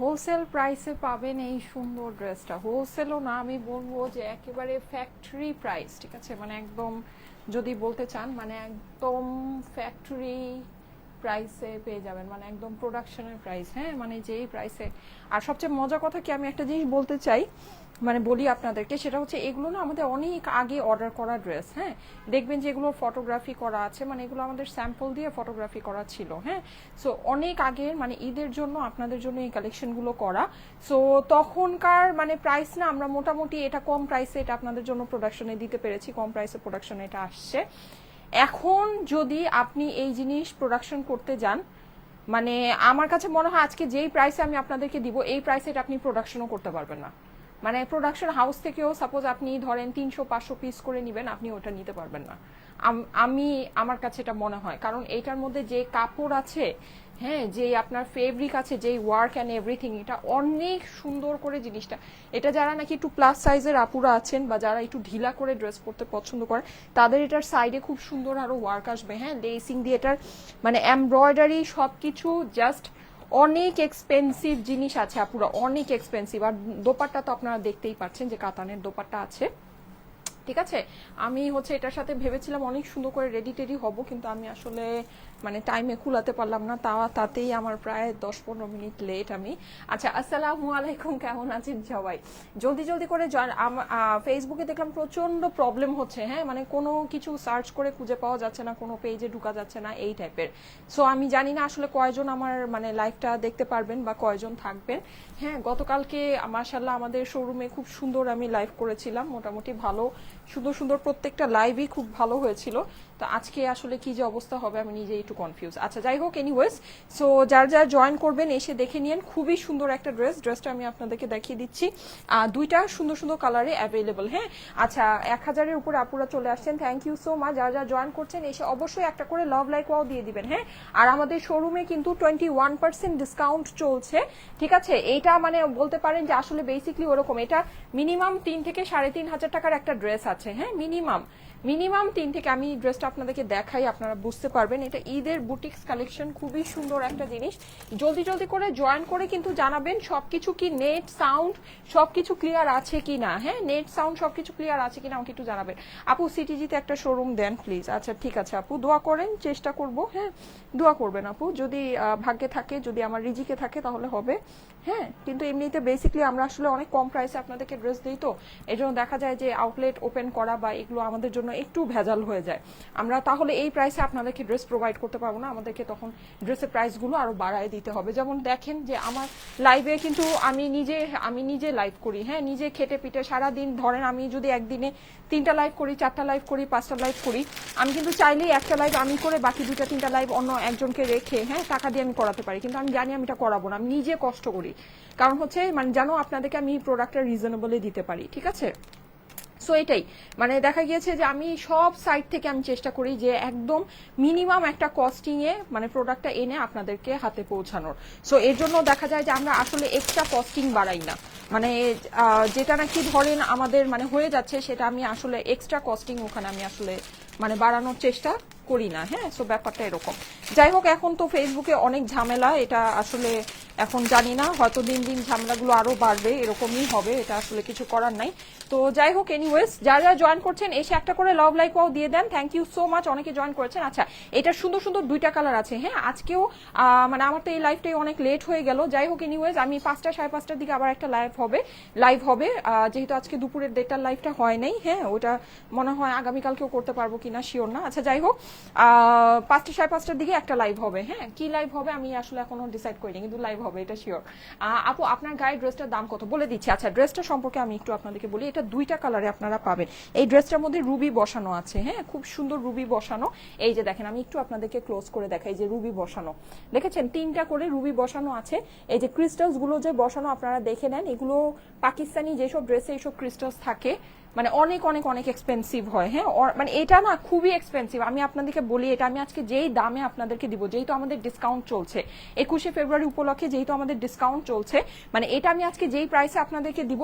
Wholesale প্রাইসে পাবেন এই সুন্দর ড্রেসটা। হোলসেলও না, আমি বলবো যে একেবারে ফ্যাক্টরি প্রাইস, ঠিক আছে, মানে একদম যদি বলতে চান মানে একদম ফ্যাক্টরি প্রাইসে পেয়ে যাবেন, মানে একদম প্রোডাকশনের প্রাইস, হ্যাঁ, মানে যেই প্রাইসে। আর সবচেয়ে মজার কথা কি, আমি একটা জিনিস বলতে চাই, মানে বলি আপনাদেরকে, সেটা হচ্ছে এগুলো না আমাদের অনেক আগে অর্ডার করা ড্রেস, হ্যাঁ, দেখবেন যে এগুলো ফটোগ্রাফি করা আছে, মানে এগুলো আমাদের স্যাম্পল দিয়ে ফটোগ্রাফি করা ছিল, হ্যাঁ। সো অনেক আগে, মানে ঈদের জন্য আপনাদের জন্য এই কালেকশনগুলো করা। সো তখনকার মানে প্রাইস না, আমরা মোটামুটি এটা কম প্রাইসে এটা আপনাদের জন্য প্রোডাকশনে দিতে পেরেছি, কম প্রাইসে প্রোডাকশনে এটা আসছে। এখন যদি আপনি এই জিনিস প্রোডাকশন করতে যান, মানে আমার কাছে মনে হয় আজকে যেই প্রাইসে আমি আপনাদেরকে দিব এই প্রাইসে এটা আপনি প্রোডাকশনও করতে পারবেন না। মানে প্রোডাকশন হাউস থেকেও সাপোজ আপনি ধরেন 300-500 পিস করে নেবেন, আপনি ওটা নিতে পারবেন না। আমি আমার কাছে এটা মনে হয়, কারণ এইটার মধ্যে যে কাপড় আছে, হ্যাঁ, যে আপনার ফেব্রিক আছে, যেই ওয়ার্ক অ্যান্ড এভরিথিং, এটা অনেক সুন্দর করে জিনিসটা। এটা যারা নাকি একটু প্লাস সাইজের আপুরা আছেন বা যারা একটু ঢিলা করে ড্রেস পরতে পছন্দ করে, তাদের এটার সাইডে খুব সুন্দর আরো ওয়ার্ক আসবে, হ্যাঁ, লেসিং দিয়ে এটার মানে এমব্রয়ডারি সবকিছু জাস্ট অনেক এক্সপেন্সিভ জিনিস আছে আপুরা, অনেক এক্সপেন্সিভ। আর দোপাট্টা তো আপনারা দেখতেই পাচ্ছেন যে কাতানের দোপাট্টা আছে, ঠিক আছে। আমি হচ্ছে এটার সাথে ভেবেছিলাম অনেক সুন্দর করে রেডি টেডি হব, কিন্তু আমি আসলে মানে টাইমে কুলাতে পারলাম না, তাতেই আমার প্রায় 10-15 মিনিট লেট আমি। আচ্ছা, আসসালামু আলাইকুম, কেমন আছেন সবাই? জলদি জলদি করে ফেসবুকে দেখলাম প্রচন্ড প্রবলেম হচ্ছে, হ্যাঁ, মানে কোনো কিছু সার্চ করে খুঁজে পাওয়া যাচ্ছে না, কোনো পেজে ঢুকা যাচ্ছে না, এই টাইপের। সো আমি জানি না আসলে কয়জন আমার মানে লাইভটা দেখতে পারবেন বা কয়জন থাকবেন। হ্যাঁ, গতকালকে মাশাআল্লাহ আমাদের শোরুমে খুব সুন্দর আমি লাইভ করেছিলাম, মোটামুটি ভালো সুন্দর সুন্দর প্রত্যেকটা লাইভই খুব ভালো হয়েছিল। তো আজকে আসলে কি যে অবস্থা হবে আমি নিজে একটু কনফিউজ। আচ্ছা, যাই হোক, এনিওয়েজ, সো যার যার জয়েন করবেন এসে দেখে নিন, খুবই সুন্দর একটা ড্রেসটা আমি আপনাদেরকে দেখিয়ে দিচ্ছি। দুইটা সুন্দর সুন্দর কালারে অ্যাভেলেবল, হ্যাঁ। আচ্ছা, 1000-এর উপরে আপুরা চলে আসছেন, থ্যাংক ইউ সো মাচ। যারা যারা জয়েন করছেন এসে অবশ্যই একটা করে লাভ লাইক ওয়াও দিয়ে দিবেন, হ্যাঁ। আর আমাদের শোরুমে কিন্তু 21% ডিসকাউন্ট চলছে, ঠিক আছে। এইটা মানে বলতে পারেন যে আসলে বেসিকলি ওরকম, এটা মিনিমাম 3 থেকে 3,500 টাকার একটা ড্রেস আছে, হ্যাঁ, মিনিমাম 3 থেকে। আমি ড্রেসটা আপনাদেরকে দেখাই, আপনারা বুঝতে পারবেন। এটা ঈদের বুটিক্স কালেকশন, খুবই সুন্দর একটা জিনিস। জলদি জলদি করে জয়েন করে কিন্তু জানাবেন সবকিছু কি নেট সাউন্ড সবকিছু ক্লিয়ার আছে কি না, হ্যাঁ, নেট সাউন্ড সবকিছু ক্লিয়ার আছে কিনা আমাকে একটু জানাবেন। আপু সিটিজিতে একটা শোরুম দেন প্লিজ। আচ্ছা, ঠিক আছে আপু, দোয়া করেন, চেষ্টা করব, হ্যাঁ, দোয়া করবেন আপু, যদি ভাগ্যে থাকে, যদি আমার রিজিকে থাকে তাহলে হবে, হ্যাঁ। কিন্তু এমনিতে বেসিকলি আমরা আসলে অনেক কম প্রাইসে আপনাদেরকে ড্রেস দিই, তো এই জন্য দেখা যায় যে আউটলেট ওপেন করা বা এগুলো আমাদের জন্য একটু ভেজাল হয়ে যায়। আমরা তাহলে এই প্রাইসে আপনাদেরকে ড্রেস প্রোভাইড করতে পারবো না, আমাদেরকে তখন ড্রেসের প্রাইসগুলো আরো বাড়ায় দিতে হবে। যেমন দেখেন যে আমার লাইভে কিন্তু আমি নিজে লাইভ করি, হ্যাঁ, নিজে খেটে পিটে সারাদিন, ধরেন আমি যদি একদিনে 3টা লাইভ করি, 4টা লাইভ করি, 5টা লাইভ করি, আমি কিন্তু চাইলেই একটা লাইভ আমি করে বাকি 2-3টা লাইভ অন্য একজনকে রেখে, হ্যাঁ, টাকা দিয়ে আমি করাতে পারি, কিন্তু আমি জানি আমি এটা করাবো না, আমি নিজে কষ্ট করি, কারণ হচ্ছে মানে জানো আপনাদেরকে আমি প্রোডাক্টটা রিজনেবলে দিতে পারি, ঠিক আছে। সো এটাই মানে দেখা গিয়েছে যে আমি সব সাইট থেকে আমি চেষ্টা করি যে একদম মিনিমাম একটা কস্টিং এ মানে প্রোডাক্টটা এনে আপনাদেরকে হাতে পৌঁছানোর। সো এর জন্য দেখা যায় যে আমরা আসলে এক্সট্রা কস্টিং বাড়াই না, মানে যেটা নাকি ধরেন আমাদের মানে হয়ে যাচ্ছে সেটা আমি আসলে এক্সট্রা কস্টিং ওখানে আমি আসলে মানে বাড়ানোর চেষ্টা করি না, হ্যাঁ। সো ব্যাপারটা এরকম। যাই হোক, এখন তো ফেসবুকে অনেক ঝামেলা, এটা আসলে এখন জানি না, হয়তো দিন দিন ঝামেলাগুলো আরো বাড়বে, এরকমই হবে, এটা আসলে কিছু করার নাই। তো যাই হোক, এনিওয়েজ, যারা যারা জয়েন করছেন এসে একটা করে লাভ লাইক ওয়াও দিয়ে দেন, থ্যাংক ইউ সো মাচ, অনেকে জয়েন করেছেন। আচ্ছা, এটা সুন্দর সুন্দর 2টা কালার আছে, হ্যাঁ। আজকেও মানে আমার তো এই লাইভটাই অনেক লেট হয়ে গেল। যাই হোক, এনিওয়েজ, আমি 5টা-5:30টার দিকে আবার একটা লাইভ হবে, যেহেতু আজকে দুপুরের 1:30টার লাইভটা হয় নাই, হ্যাঁ, ওটা মনে হয় আগামীকালকেও করতে পারবো কিনা শিওর না। আচ্ছা, যাই হোক, 5টা-5:30টার দিকে একটা লাইভ হবে, হ্যাঁ। কি লাইভ হবে আমি আসলে এখনো ডিসাইড করিনি, কিন্তু লাইভ হবে, এটা শিওর। আপু, আপনার গায়ে ড্রেসটার দাম কত বলে দিচ্ছি। আচ্ছা, ড্রেসটা সম্পর্কে আমি একটু আপনাদেরকে বলি, এটা 2টা কালারে আপনারা পাবেন। এই ড্রেসটার মধ্যে রুবি বসানো আছে, হ্যাঁ, খুব সুন্দর রুবি বসানো। এই যে দেখেন, আমি একটু আপনাদেরকে ক্লোজ করে দেখাই, যে রুবি বসানো দেখেছেন, 3টা করে রুবি বসানো আছে। এই যে ক্রিস্টালস গুলো যে বসানো আপনারা দেখে নেন, এগুলো পাকিস্তানি যেসব ড্রেসে এইসব ক্রিস্টালস থাকে মানে অনেক অনেক অনেক এক্সপেন্সিভ হয়, হ্যাঁ, মানে এটা না খুবই এক্সপেন্সিভ। আমি আপনাদেরকে বলি, এটা আমি আজকে যেই দামে আপনাদেরকে দিব, যেহেতু আমাদের ডিসকাউন্ট চলছে 21শে ফেব্রুয়ারি উপলক্ষে, যেহেতু আমাদের ডিসকাউন্ট চলছে, মানে এটা আমি আজকে যেই প্রাইসে আপনাদেরকে দিব,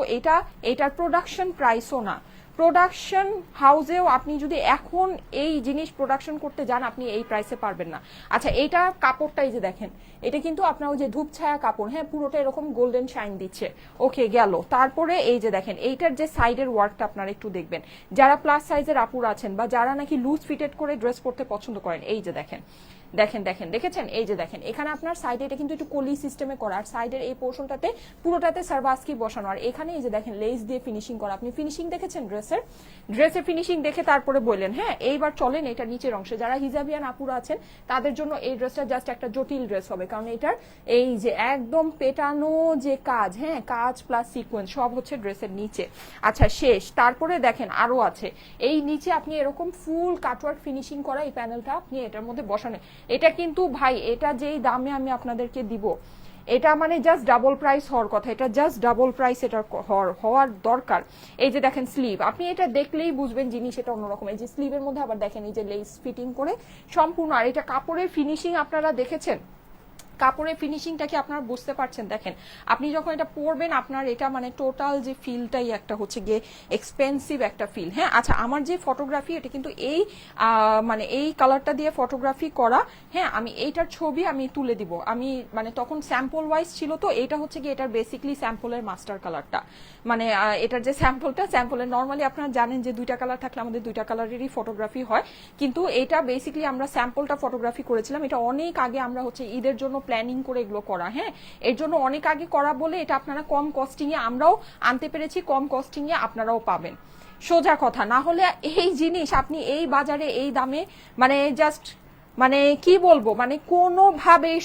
এটার প্রোডাকশন প্রাইসও না, প্রোডাকশন হাউসেও আপনি যদি এখন এই জিনিস প্রোডাকশন করতে যান আপনি এই প্রাইসে পারবেন না। আচ্ছা এইটা কাপড়টাই যে দেখেন, এটা কিন্তু আপনার ওই যে ধূপ ছায়া কাপড়, হ্যাঁ পুরোটা এরকম গোল্ডেন শাইন দিচ্ছে। ওকে গেল। তারপরে এই যে দেখেন এইটার যে সাইডের ওয়ার্কটা আপনারা একটু দেখবেন, যারা প্লাস সাইজের আপুর আছেন বা যারা নাকি লুজ ফিটেড করে ড্রেস পরতে পছন্দ করেন, এই যে দেখেন দেখেন দেখেন দেখেছেন, এই যে দেখেন এখানে আপনার সাইডে এটা কিন্তু একটু কলি সিস্টেমে করা, আর সাইডের এই পোর্শনটাতে পুরোটাতে সারবাস্কি বসানো, আর এখানে এই যে দেখেন লেস দিয়ে ফিনিশিং করা। আপনি ফিনিশিং দেখেছেন ড্রেসের ফিনিশিং দেখে তারপরে বললেন। হ্যাঁ এইবার চলেন এটা নিচের অংশে, যারা হিজাবিয়ান আপুরা আছেন তাদের জন্য এই ড্রেসটা জাস্ট একটা জটিল ড্রেস হবে, কারণ এটার এই যে একদম পেটানো যে কাজ, হ্যাঁ কাজ প্লাস সিকোয়েন্স সব হচ্ছে ড্রেসের নিচে। আচ্ছা শেষ। তারপরে দেখেন আরো আছে, এই নিচে আপনি এরকম ফুল কাটওয়ার্ক ফিনিশিং করা এই প্যানেলটা আপনি এটার মধ্যে বসানো। এটা কিন্তু ভাই এটা যেই দামে আমি আপনাদেরকে দিব, এটা মানে জাস্ট ডাবল প্রাইস হওয়ার কথা, এটা জাস্ট ডাবল প্রাইস এটা হওয়ার দরকার। এই যে দেখেন স্লিভ, আপনি এটা দেখলেই বুঝবেন জিনিস এটা অন্যরকম। এই যে স্লিভের মধ্যে আবার দেখেন এই যে লেস ফিটিং করে সম্পূর্ণ, আর এটা কাপড়ের ফিনিশিং আপনারা দেখেছেন, কাপড়ের ফিনিশিংটা কি আপনারা বুঝতে পারছেন? দেখেন আপনি যখন এটা পরবেন আপনার এটা মানে টোটাল যে ফিলটাই একটা হচ্ছে গিয়ে এক্সপেন্সিভ একটা ফিল। হ্যাঁ আচ্ছা আমার যে ফটোগ্রাফি এটা কিন্তু এই মানে এই কালারটা দিয়ে ফটোগ্রাফি করা। হ্যাঁ আমি এইটার ছবি আমি তুলে দিব, আমি মানে তখন স্যাম্পল ওয়াইজ ছিল তো, এটা হচ্ছে গিয়ে এটার বেসিকলি স্যাম্পলের মাস্টার কালারটা, মানে এটার যে স্যাম্পলের নর্মালি আপনারা জানেন যে দুইটা কালার থাকলে আমাদের দুইটা কালারেরই ফটোগ্রাফি হয়, কিন্তু এটা বেসিকলি আমরা স্যাম্পলটা ফটোগ্রাফি করেছিলাম। এটা অনেক আগে আমরা হচ্ছে ঈদের জন্য প্ল্যানিং করে এগুলো করা। হ্যাঁ এর জন্য অনেক আগে করা বলে এটা আপনারা কম কস্টিং এ আমরাও আনতে পেরেছি, কম কস্টিং এ আপনারাও পাবেন, সোজা কথা। না হলে এই জিনিস আপনি এই বাজারে এই দামে মানে জাস্ট মানে কি বলবো, মানে কোনোভাবেই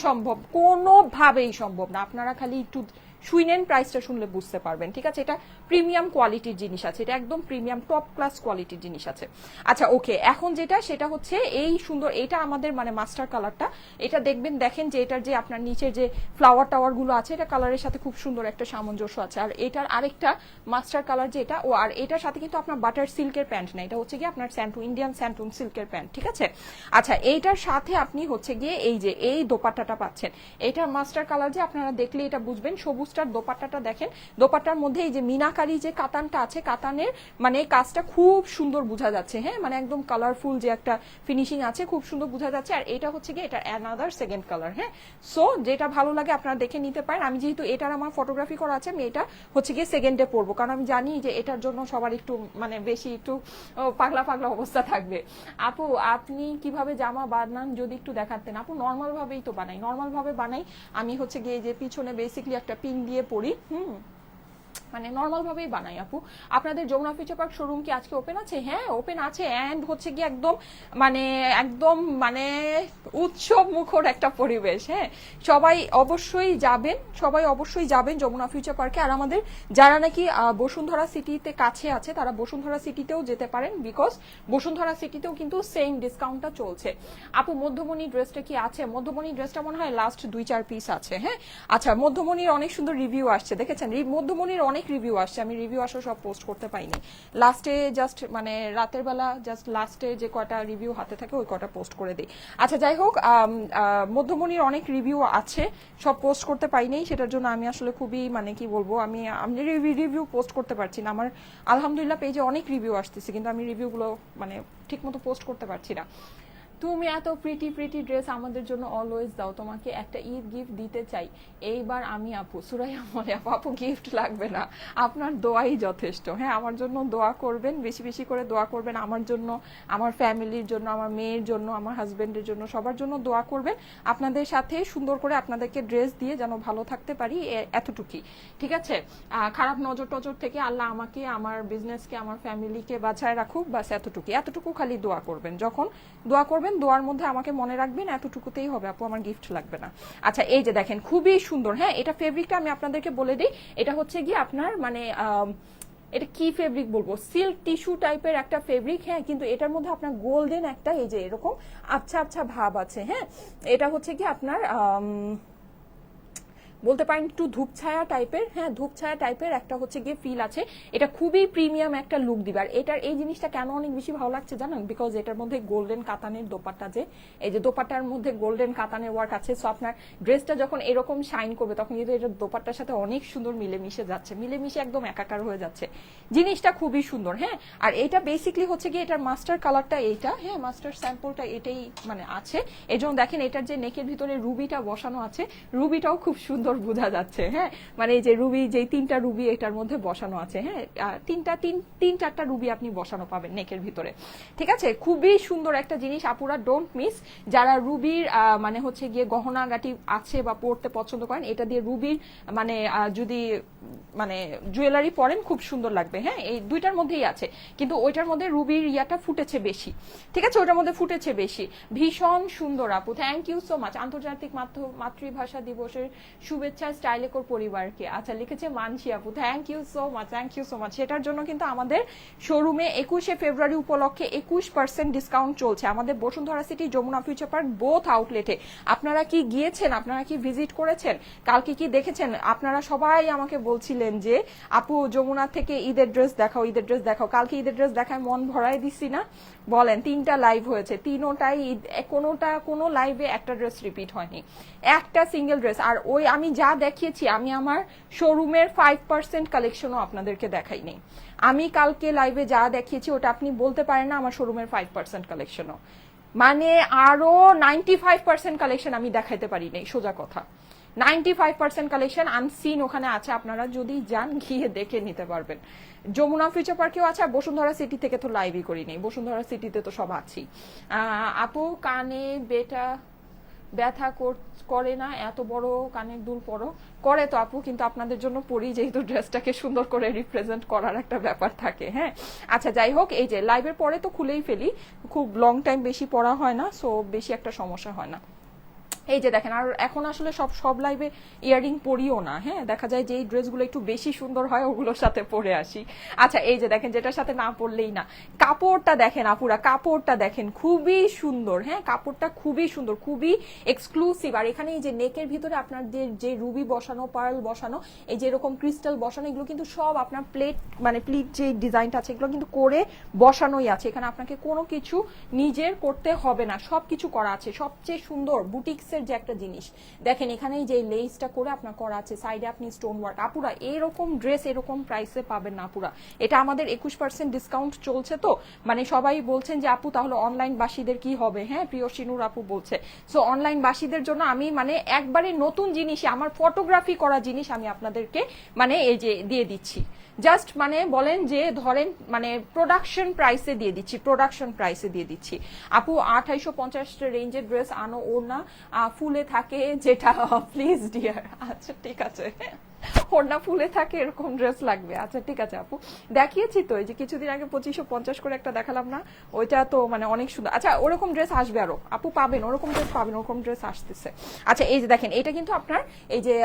সম্ভব না। আপনারা খালি একটু শুনেন, প্রাইসটা শুনলে বুঝতে পারবেন। ঠিক আছে, এটা প্রিমিয়াম কোয়ালিটির জিনিস আছে, এটা একদম প্রিমিয়াম টপ ক্লাস কোয়ালিটির জিনিস আছে। আচ্ছা ওকে, এখন যেটা সেটা হচ্ছে এই সুন্দর, এটা আমাদের মানে মাস্টার কালারটা, এটা দেখবেন দেখেন যে এটার যে আপনার নিচের যে ফ্লাওয়ার টাওয়ার গুলো আছে এটা কালারের সাথে খুব সুন্দর একটা সামঞ্জস্য আছে। আর এটার আরেকটা মাস্টার কালার যে এটা, ও আর এটার সাথে কিন্তু আপনার বাটার সিল্কের প্যান্ট না, এটা হচ্ছে গিয়ে আপনার ইন্ডিয়ান স্যান্টুন সিল্কের প্যান্ট। ঠিক আছে, আচ্ছা এইটার সাথে আপনি হচ্ছে গিয়ে এই যে এই দোপাট্টাটা পাচ্ছেন, এটার মাস্টার কালার যে আপনারা দেখলে এটা বুঝবেন। সবুজ দোপাট্টাটা দেখেন, দোপাট্টার মধ্যে এই যে মিনাকারি যে কাতানটা আছে, কাতানের মানে কাজটা খুব সুন্দর বোঝা যাচ্ছে। হ্যাঁ মানে একদম কালারফুল যে একটা ফিনিশিং আছে খুব সুন্দর বোঝা যাচ্ছে। আর এটা হচ্ছে গিয়ে এটা অ্যানাদার সেকেন্ড কালার। হ্যাঁ সো যেটা ভালো লাগে আপনারা দেখে নিতে পারেন। আমি যেহেতু এটার আমার ফটোগ্রাফি করা আছে আমি এটা হচ্ছে গিয়ে সেকেন্ডে পরবো, কারণ আমি জানি যে এটার জন্য সবার একটু মানে বেশি একটু পাগলা পাগলা অবস্থা থাকবে। আপু আপনি কিভাবে জামা বানান যদি একটু দেখাতেন? আপু নর্মাল ভাবেই তো বানাই, নর্মাল ভাবে বানাই। আমি হচ্ছে গিয়ে যে পিছনে বেসিকলি একটা পিন দিয়ে পরি, মানে নর্মাল ভাবেই বানাই। আপু আপনাদের যমুনা ফিউচার পার্ক শোরুম কি আজকে ওপেন আছে? হ্যাঁ ওপেন আছে, এন্ড হচ্ছে কি একদম মানে উৎসব মুখর একটা পরিবেশ। হ্যাঁ সবাই অবশ্যই যাবেন যমুনা ফিউচার পার্কে। আর আমাদের যারা নাকি বসুন্ধরা সিটিতে কাছে আছে তারা বসুন্ধরা সিটিতেও যেতে পারেন, বিকজ বসুন্ধরা সিটিতেও কিন্তু সেম ডিসকাউন্টটা চলছে। আপু মধ্যমণি ড্রেসটা কি আছে? মধ্যমণি ড্রেসটা মনে হয় লাস্ট 2-4 পিস আছে। হ্যাঁ আচ্ছা মধ্যমণির অনেক সুন্দর রিভিউ আসছে, দেখেছেন মধ্যমণির অনেক রিভিউ আসছে, আমি রিভিউ আসলে সব পোস্ট করতে পাইনি। লাস্টে জাস্ট মানে রাতের বেলা জাস্ট লাস্টে যে কটা রিভিউ হাতে থাকে ওই কটা পোস্ট করে দিই। আচ্ছা যাই হোক, মধ্যমণির অনেক রিভিউ আছে, সব পোস্ট করতে পাইনি, সেটার জন্য আমি আসলে খুবই মানে কি বলবো, আমি রিভিউ পোস্ট করতে পারছি না। আমার আলহামদুলিল্লাহ পেজে অনেক রিভিউ আসতেছে, কিন্তু আমি রিভিউগুলো মানে ঠিক মতো পোস্ট করতে পারছি না। তুমি এত প্রিটি ড্রেস আমাদের জন্য অলওয়েজ দাও, তোমাকে একটা ঈদ গিফট দিতে চাই এইবার আমি। আপু সুরাইয়া বলে আপু গিফট লাগবে না, আপনার দোয়াই যথেষ্ট। হ্যাঁ আমার জন্য দোয়া করবেন, বেশি বেশি করে দোয়া করবেন, আমার জন্য, আমার ফ্যামিলির জন্য, আমার মেয়ের জন্য, আমার হাজবেন্ডের জন্য, সবার জন্য দোয়া করবেন। আপনাদের সাথে সুন্দর করে আপনাদেরকে ড্রেস দিয়ে যেন ভালো থাকতে পারি, এতটুকুই। ঠিক আছে, খারাপ নজর টজর থেকে আল্লাহ আমাকে, আমার বিজনেসকে, আমার ফ্যামিলিকে বাঁচায় রাখুক, বাস এতটুকু খালি দোয়া করবেন। যখন দোয়া করবেন দোয়ার মধ্যে আমাকে মনে রাখবেন, এতটুকুতেই হবে আপু, আমার গিফট লাগবে না। আচ্ছা এই যে দেখেন খুবই সুন্দর। হ্যাঁ এটা ফেব্রিকটা আমি আপনাদেরকে বলে দিই, এটা হচ্ছে গিয়ে আপনার মানে এটা কি ফেব্রিক বলবো, সিল্ক টিস্যু টাইপের একটা ফেব্রিক। হ্যাঁ কিন্তু এটার মধ্যে আপনার গোল্ডেন একটা এই যে এরকম আচ্ছা ভাব আছে। হ্যাঁ এটা হচ্ছে কি আপনার বলতে পারেন একটু ধূপছায়া টাইপের, হ্যাঁ ধূপছায়া টাইপের একটা হচ্ছে গিয়ে ফিল আছে। এটা খুবই প্রিমিয়াম একটা লুক দিবে। আর এটার এই জিনিসটা কেন অনেক বেশি ভালো লাগছে জানেন, বিকজ এটার মধ্যে গোল্ডেন কাতানের দোপাট্টা, যে এই যে দোপাট্টার মধ্যে গোল্ডেন কাতানের ওয়ার্ক আছে। সো আপনার ড্রেসটা যখন এরকম শাইন করবে তখন কিন্তু এটা দোপাট্টার সাথে অনেক সুন্দর মিলেমিশে যাচ্ছে, মিলেমিশে একদম একাকার হয়ে যাচ্ছে। জিনিসটা খুবই সুন্দর। হ্যাঁ, আর এটা বেসিকলি হচ্ছে গিয়ে এটার মাস্টার কালারটা এইটা, হ্যাঁ মাস্টার স্যাম্পলটা এটাই মানে আছে। এই জন্য দেখেন এটার যে নেকের ভিতরে রুবিটা বসানো আছে, রুবিটাও খুব সুন্দর বোঝা যাচ্ছে। হ্যাঁ, মানে এই যে রুবি, যে 3টা রুবি এটার মধ্যে বসানো আছে। হ্যাঁ, তিন চারটা রুবি আপনি বসানো পাবেন নেকের ভিতরে। ঠিক আছে, খুবই সুন্দর একটা জিনিস আপুরা, ডোন্ট মিস। যারা রুবির মানে হচ্ছে গিয়ে গহনাগাটি আছে বা পড়তে পছন্দ করেন, এটা দিয়ে রুবির মানে যদি মানে জুয়েলারি পরেন খুব সুন্দর লাগবে। হ্যাঁ, এই দুইটার মধ্যেই আছে, কিন্তু ওইটার মধ্যে রুবির ইয়াটা ফুটেছে বেশি। ঠিক আছে, ওইটার মধ্যে ফুটেছে বেশি। ভীষণ সুন্দর আপু, থ্যাংক ইউ সো মাচ। আন্তর্জাতিক মাতৃভাষা দিবসের শুভেচ্ছা স্টাইলেকোর পরিবারকে। আচ্ছা লিখেছে মানসি আপু, thank you so much, thank you so much. সেটার জন্য কিন্তু আমাদের শোরুমে 21শে ফেব্রুয়ারি উপলক্ষে 21% ডিসকাউন্ট চলছে আমাদের Bashundhara city, Jamuna future park, both আউটলেটে। আপনারা কি গিয়েছেন, আপনারা কি ভিজিট করেছেন, কালকে কি দেখেছেন? আপনারা সবাই আমাকে বলছিলেন যে আপু যমুনা থেকে ঈদের ড্রেস দেখাও, ঈদের ড্রেস দেখাও। কালকে ঈদের ড্রেস দেখায় মন ভরাই দিচ্ছি না? বলেন, 3টা লাইভ হয়েছে, তিনোটাই কোনো লাইভে একটা ড্রেস রিপিট হয়নি, একটা সিঙ্গেল ড্রেস। আর ওই আমি যা দেখিয়েছি, আমি আমার শোরুমের 5% কালেকশনও আপনাদেরকে দেখাইনি। আমি কালকে লাইভে যা দেখিয়েছি ওটা আপনি বলতে পারেন না আমার শোরুমের 5% কালেকশনও, মানে আরো 95% কালেকশন আমি দেখাইতে পারি নাই, সোজা কথা। 95% কালেকশন আনসিন ওখানে আছে, আপনারা যদি যান গিয়ে দেখে নিতে পারবেন। যমুনা ফিউচার পার্কেও আছে, আর বসুন্ধরা সিটি থেকে তো লাইভই করি নেই, বসুন্ধরা সিটিতে তো সব আছি। আপু কানে ব্যথা করে না, এত বড় কানের দুল পরো? করে তো আপু, কিন্তু আপনাদের জন্য পরি, যেহেতু ড্রেসটাকে সুন্দর করে রিপ্রেজেন্ট করার একটা ব্যাপার থাকে। হ্যাঁ, আচ্ছা যাই হোক, এই যে লাইভের পরে তো খুলেই ফেলি, খুব লং টাইম বেশি পরা হয় না, সো বেশি একটা সমস্যা হয় না। এই যে দেখেন, আর এখন আসলে সব লাইভে ইয়ারিং পরিও না। হ্যাঁ, দেখা যায় যে এই ড্রেসগুলো একটু বেশি সুন্দর হয় ওগুলোর সাথে পরে আসি। আচ্ছা এই যে দেখেন, যেটার সাথে না পরলেই না, কাপড়টা দেখেন আপুরা, কাপড়টা দেখেন খুবই সুন্দর। হ্যাঁ, কাপড়টা খুবই সুন্দর, খুবই এক্সক্লুসিভ। আর এখানে এই যে নেকের ভিতরে আপনার যে রুবি বসানো, পার্ল বসানো, এই যে এরকম ক্রিস্টাল বসানো, এগুলো কিন্তু সব আপনার প্লিট যে ডিজাইনটা আছে এগুলো কিন্তু করে বসানোই আছে। এখানে আপনাকে কোনো কিছু নিজের করতে হবে না, সব কিছু করা আছে। সবচেয়ে সুন্দর বুটিক্স যে একটা জিনিস দেখেন, এখানে যে লেসটা করে আপনার করা আছে, সাইডে আপনি স্টোন ওয়ার্ক। আপুরা এরকম ড্রেস এরকম প্রাইসে পাবেন না আপুরা। এটা আমাদের 21% ডিসকাউন্ট চলছে, তো মানে সবাই বলছেন যে আপু তাহলে অনলাইন বাসীদের কি হবে? হ্যাঁ, প্রিয় শিনুর আপু বলছে। সো অনলাইন বাসীদের জন্য আমি মানে একবারে নতুন জিনিস, আমার ফটোগ্রাফি করা জিনিস আমি আপনাদেরকে মানে এই যে দিয়ে দিচ্ছি। জাস্ট মানে বলেন যে ধরেন মানে প্রোডাকশন প্রাইসে দিয়ে দিচ্ছি, প্রোডাকশন প্রাইসে দিয়ে দিচ্ছি। আপু 2850 রেঞ্জের ড্রেস আনো, ওর না ফুলে থাকে যেটা, প্লিজ ডিয়ার। আচ্ছা ঠিক আছে, ওড়না ফুলে থাকে এরকম ড্রেস লাগবে। আচ্ছা ঠিক আছে আপু, দেখিয়েছি তো, এই যে কিছুদিন আগে 2550 করে একটা দেখালাম না, ওইটা তো মানে অনেক সুন্দর। আচ্ছা ওরকম ড্রেস আসবে আরো আপু, পাবেন ওরকম ড্রেস পাবেন, ওরকম ড্রেস আসতেছে। আচ্ছা এই যে দেখেন, এটা কিন্তু আপনার এই যে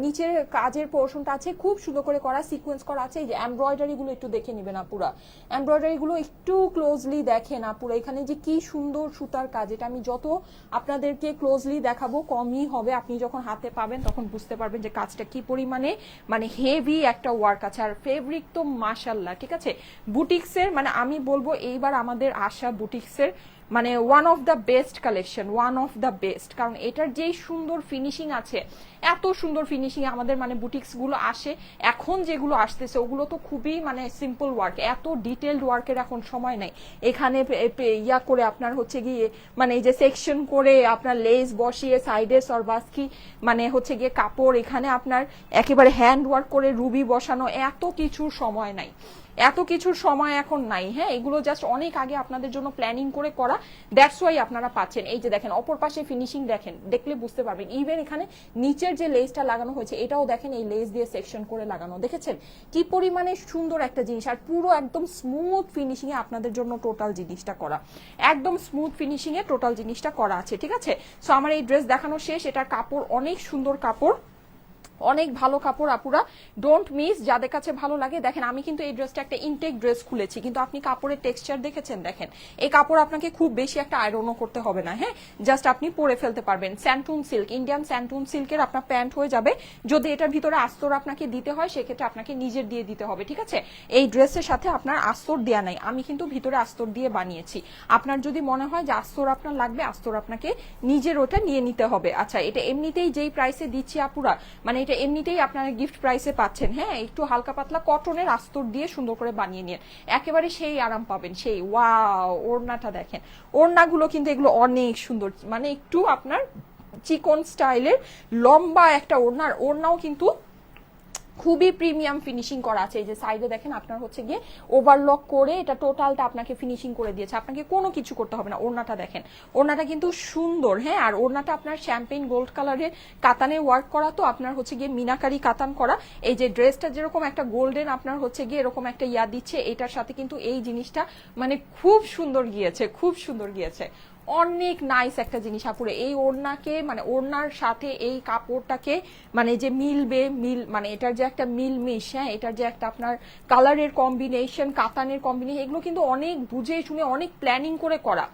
নিচের কাজের পোর্শনটা আছে খুব সুন্দর করে করা, সিকোয়েন্স করা আছে। এই যে এমব্রয়ডারি গুলো একটু দেখে নিবেন আপুরা, এমব্রয়ডারি গুলো একটু ক্লোজলি দেখেন আপুরা। এখানে যে কি সুন্দর সুতার কাজ, এটা আমি যত আপনাদেরকে ক্লোজলি দেখাবো কমই হবে। আপনি যখন হাতে পাবেন তখন বুঝতে পারবেন যে কাজটা কি পরিমাণে মানে হেভি একটা ওয়ার্ক আছে। আর ফেব্রিক তো মাশাআল্লাহ, ঠিক আছে। বুটিক্সের মানে আমি বলবো এইবার আমাদের আসা বুটিক্সের মানে one of the best collection, one of the best. কারণ এটার যেই সুন্দর ফিনিশিং আছে, এত সুন্দর ফিনিশিং আমাদের মানে বুটিক্স গুলো আসে, এখন যেগুলো আসতেছে ওগুলো তো খুবই মানে সিম্পল ওয়ার্ক, এত ডিটেলড ওয়ার্কের এখন সময় নাই। এখানে ইয়া করে আপনার হচ্ছে গিয়ে মানে এই যে সেকশন করে আপনার লেস বসিয়ে সাইডে সরবাস্কি মানে হচ্ছে গিয়ে কাপড়, এখানে আপনার একেবারে হ্যান্ড ওয়ার্ক করে রুবি বসানো, এত কিছুর সময় নাই, এত কিছুর সময় এখন নাই। হ্যাঁ, এগুলো জাস্ট অনেক আগে আপনাদের জন্য প্ল্যানিং করে করা, দ্যাটস ওয়াই আপনারা পাচ্ছেন। এই যে দেখেন অপর পাশে ফিনিশিং দেখেন, দেখলে বুঝতে পারবেন। ইভেন এখানে নিচের যে লেসটা লাগানো হয়েছে এটাও দেখেন এই লেস দিয়ে সেকশন করে লাগানো, দেখেছেন কি পরিমাণে সুন্দর একটা জিনিস। আর পুরো একদম স্মুথ ফিনিশিং এ আপনাদের জন্য টোটাল জিনিসটা করা, একদম স্মুথ ফিনিশিং এ টোটাল জিনিসটা করা আছে, ঠিক আছে। সো আমার এই ড্রেস দেখানো শেষ। এটার কাপড় অনেক সুন্দর কাপড়, অনেক ভালো কাপড় আপুরা, ডোন্ট মিস। যাদের কাছে ভালো লাগে দেখেন, আমি কিন্তু এই ড্রেসটা একটা ইনটেক ড্রেস খুলেছি, কিন্তু আপনি কাপড়ের টেক্সচার দেখেছেন, দেখেন এই কাপড় আপনাকে খুব বেশি একটা আয়রনও করতে হবে না, হ্যাঁ জাস্ট আপনি পরে ফেলতে পারবেন। স্যান্টুন সিল্ক, ইন্ডিয়ান স্যান্টুন সিল্কের আপনার প্যান্ট হয়ে যাবে। যদি এটার ভিতরে আস্তর আপনাকে দিতে হয় সেক্ষেত্রে আপনাকে নিজের দিয়ে দিতে হবে, ঠিক আছে। এই ড্রেসের সাথে আপনার আস্তর দেয়া নাই, আমি কিন্তু ভিতরে আস্তর দিয়ে বানিয়েছি। আপনার যদি মনে হয় যে আস্তর আপনার লাগবে, আস্তর আপনাকে নিজের ওটা নিয়ে নিতে হবে। আচ্ছা, এটা এমনিতেই যেই প্রাইসে দিচ্ছি আপুরা, মানে এটা এমনিতেই আপনারা গিফট প্রাইসে পাচ্ছেন, হ্যাঁ একটু হালকা পাতলা কটনের আস্তর দিয়ে সুন্দর করে বানিয়ে নিন, একেবারে সেই আরাম পাবেন, সেই ওয়াও। ওড়নাটা দেখেন, ওড়নাগুলো কিন্তু এগুলো অনেক সুন্দর, মানে একটু আপনার চিকন স্টাইলের লম্বা একটা ওড়না, আর ওড়নাও কিন্তু খুবই প্রিমিয়াম ফিনিশিং করা আছে। এই যে সাইডে দেখেন আপনার হচ্ছে গিয়ে ওভারলক করে এটা টোটালটা আপনাকে ফিনিশিং করে দিয়েছে, আপনাকে কোনো কিছু করতে হবে না। ওড়নাটা দেখেন, ওড়নাটা কিন্তু সুন্দর, হ্যাঁ আর ওড়নাটা আপনার শ্যাম্পেইন গোল্ড কালারের কাতানের ওয়ার্ক করা, তো আপনার হচ্ছে গিয়ে মিনাকারি কাতান করা। এই যে ড্রেসটা যেরকম একটা গোল্ডেন আপনার হচ্ছে গিয়ে এরকম একটা ইয়া দিচ্ছে, এটার সাথে কিন্তু এই জিনিসটা মানে খুব সুন্দর গিয়েছে, খুব সুন্দর গিয়েছে, অনেক নাইস একটা জিনিস আপুরে। এই ওড়নাকে মানে ওড়নার সাথে এই কাপড়টাকে মানে যে মিলবে, মানে এটার যে একটা মিলমিশ, হ্যাঁ এটার যে একটা আপনার কালারের কম্বিনেশন, কাতানের কম্বিনেশন, এগুলো কিন্তু অনেক বুঝে শুনে অনেক প্ল্যানিং করে করা,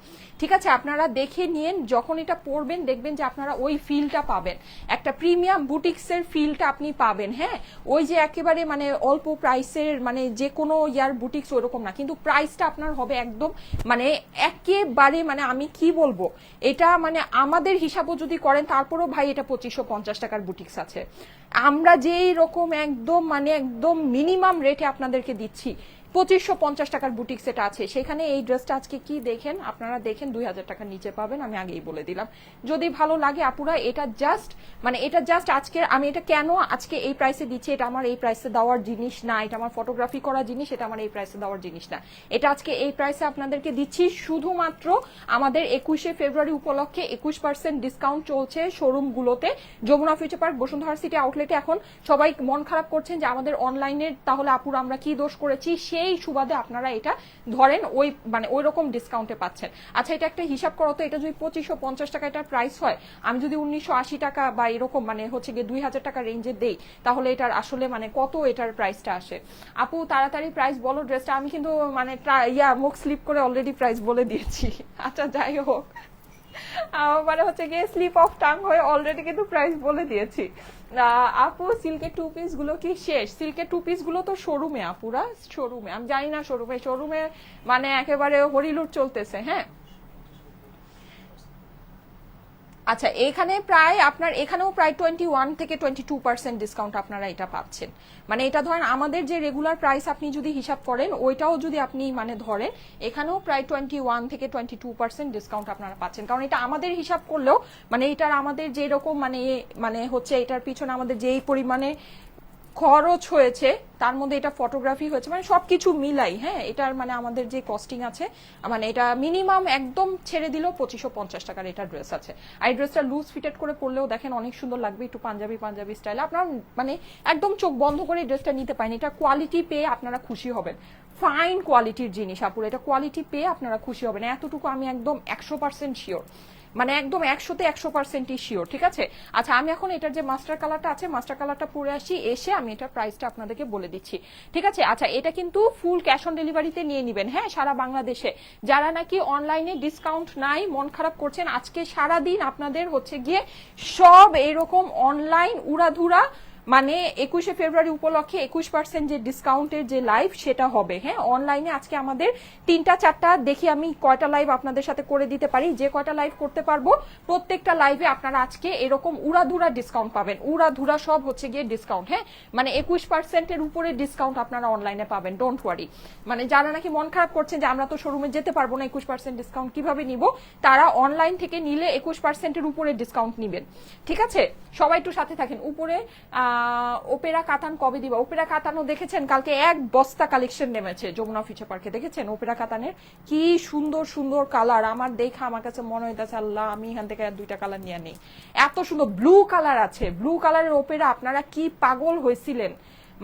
ঠিক আছে। আপনারা দেখে নিন, যখন এটা পরবেন দেখবেন যে আপনারা ওই ফিলটা পাবেন, একটা প্রিমিয়াম বুটিক্সের ফিলটা আপনি পাবেন, হ্যাঁ ওই যে একেবারে মানে অল্প প্রাইসের মানে যে কোনো ইয়ার বুটিক্স ওরকম না, কিন্তু প্রাইসটা আপনার হবে একদম মানে একেবারে মানে আমি কি বলবো, এটা মানে আমাদের হিসাবও যদি করেন তারপরও ভাই এটা 2550 টাকার বুটিক্স আছে। আমরা যেই রকম একদম মানে একদম মিনিমাম রেটে আপনাদেরকে দিচ্ছি, 2550 টাকার বুটিক্স এটা আছে, সেখানে এই ড্রেসটা আজকে কি দেখেন আপনারা, দেখেন 2000 টাকার নিচে পাবেন, আমি আগেই বলে দিলাম। যদি ভালো লাগে আপুরা, এটা জাস্ট মানে এটা জাস্ট আজকের, আমি এটা কেন আজকে এই প্রাইসে দিচ্ছি, এটা আমার এই প্রাইসে দেওয়ার জিনিস না, এটা আমার ফটোগ্রাফি করা জিনিস, এটা আমার এই প্রাইসে দেওয়ার জিনিস না। এটা আজকে এই প্রাইসে আপনাদেরকে দিচ্ছি শুধুমাত্র আমাদের 21শে ফেব্রুয়ারি উপলক্ষে 21% ডিসকাউন্ট চলছে শোরুমগুলোতে, Jamuna future park, Bashundhara city আউটলেটে। এখন সবাই মন খারাপ করছেন যে আমাদের অনলাইনের তাহলে আপুরা আমরা কি দোষ করেছি, সেই সুবাদে আপনারা এটা ধরেন ওই মানে ওই রকম ডিসকাউন্টে পাচ্ছেন। আচ্ছা, এটা একটা হিসাব করো তো, এটা যদি 2550 টাকা এটার প্রাইস হয়, আমি যদি 1980 টাকা বা এরকম মানে হচ্ছে গিয়ে 2000 টাকা রেঞ্জে দেই, তাহলে এটার আসলে মানে কত এটার প্রাইসটা আসে। আপু তাড়াতাড়ি প্রাইস বলো ড্রেসটা, আমি কিন্তু মানে মুখ স্লিপ করে অলরেডি প্রাইস বলে দিয়েছি। আচ্ছা যাই হোক, মানে হচ্ছে গিয়ে স্লিপ অফ টাং হয়ে অলরেডি কিন্তু প্রাইস বলে দিয়েছি। আপু সিল্কের টু পিস গুলো কি শেষ? সিল্কের টু পিস গুলো তো শোরুমে আপুরা, শোরুমে, আমি জানি না শোরুমে মানে একেবারে হরিলুট চলতেছে, হ্যাঁ। আচ্ছা, এখানে প্রায় আপনার এখানেও প্রায় 21 থেকে 22% ডিসকাউন্ট আপনারা এটা পাচ্ছেন। মানে এটা ধরেন আমাদের যে রেগুলার প্রাইস আপনি যদি হিসাব করেন ওইটাও যদি আপনি মানে ধরেন, এখানেও প্রায় 21 থেকে 22% ডিসকাউন্ট আপনারা পাচ্ছেন, কারণ এটা আমাদের হিসাব করলেও মানে এটার আমাদের যে রকম মানে মানে হচ্ছে এটার পিছনে আমাদের যেই পরিমাণে খরচ হয়েছে তার মধ্যে এটা ফটোগ্রাফি হয়েছে, মানে সবকিছু মিলাই, হ্যাঁ এটার মানে আমাদের যে কস্টিং আছে মানে এটা মিনিমাম একদম ছেড়ে দিলেও 2550 টাকার এটা ড্রেস আছে। আর এই ড্রেসটা লুজ ফিটেড করে পরলেও দেখেন অনেক সুন্দর লাগবে, একটু পাঞ্জাবি পাঞ্জাবি স্টাইল, আপনার মানে একদম চোখ বন্ধ করে এই ড্রেসটা নিতে পারেন। এটা কোয়ালিটি পেয়ে আপনারা খুশি হবেন, ফাইন কোয়ালিটির জিনিস আপুর, এটা কোয়ালিটি পেয়ে আপনারা খুশি হবেন, এতটুকু আমি একদম 100% শিওর, মানে একদম 100তে 100%ই শিওর, ঠিক আছে। আচ্ছা, আমি এখন এটার যে মাস্টার কালারটা আছে মাস্টার কালারটা পরে আসি, এসে আমি এটার প্রাইসটা আপনাদেরকে বলে দিচ্ছি, ঠিক আছে। আচ্ছা, এটা কিন্তু ফুল ক্যাশ অন ডেলিভারিতে নিয়ে নিবেন, হ্যাঁ সারা বাংলাদেশে। যারা নাকি অনলাইনে ডিসকাউন্ট নাই মন খারাপ করছেন, আজকে সারা দিন আপনাদের হচ্ছে গিয়ে সব এরকম অনলাইন উড়াধুরা মানে 21শে ফেব্রুয়ারি উপলক্ষে 21% যে ডিসকাউন্টের যে লাইভ সেটা হবে, হ্যাঁ অনলাইনে আজকে আমাদের 3টা 4টা দেখি আমি কয়টা লাইভ আপনাদের সাথে করে দিতে পারি, যে কয়টা লাইভ করতে পারবো প্রত্যেকটা লাইভে আপনারা আজকে এরকম উড়াধুরা ডিসকাউন্ট পাবেন, উড়াধুরা সব হচ্ছে গিয়ে ডিসকাউন্ট, হ্যাঁ মানে 21%-এর উপরে ডিসকাউন্ট আপনারা অনলাইনে পাবেন, ডোন্ট ওয়ারি। মানে যারা নাকি মন খারাপ করছেন যে আমরা তো শোরুমে যেতে পারবো না 21% ডিসকাউন্ট কিভাবে নিব, তারা অনলাইন থেকে নিলে 21%-এর উপরে ডিসকাউন্ট নিবেন, ঠিক আছে। সবাই একটু সাথে থাকেন। উপরে ওপেরা কাতান কবে দিবা? ওপেরা কাতানও দেখেছেন কালকে এক বস্তা কালেকশন নেমেছে যমুনা ফিউচার পার্কে, দেখেছেন ওপেরা কাতানের কি সুন্দর সুন্দর কালার, আমার দেখা আমার কাছে মনে হইতেছে আল্লাহ আমি এখান থেকে আর 2টা কালার নিয়ে নেই, এত সুন্দর ব্লু কালার আছে, ব্লু কালারের ওপেরা আপনারা কি পাগল হয়েছিলেন,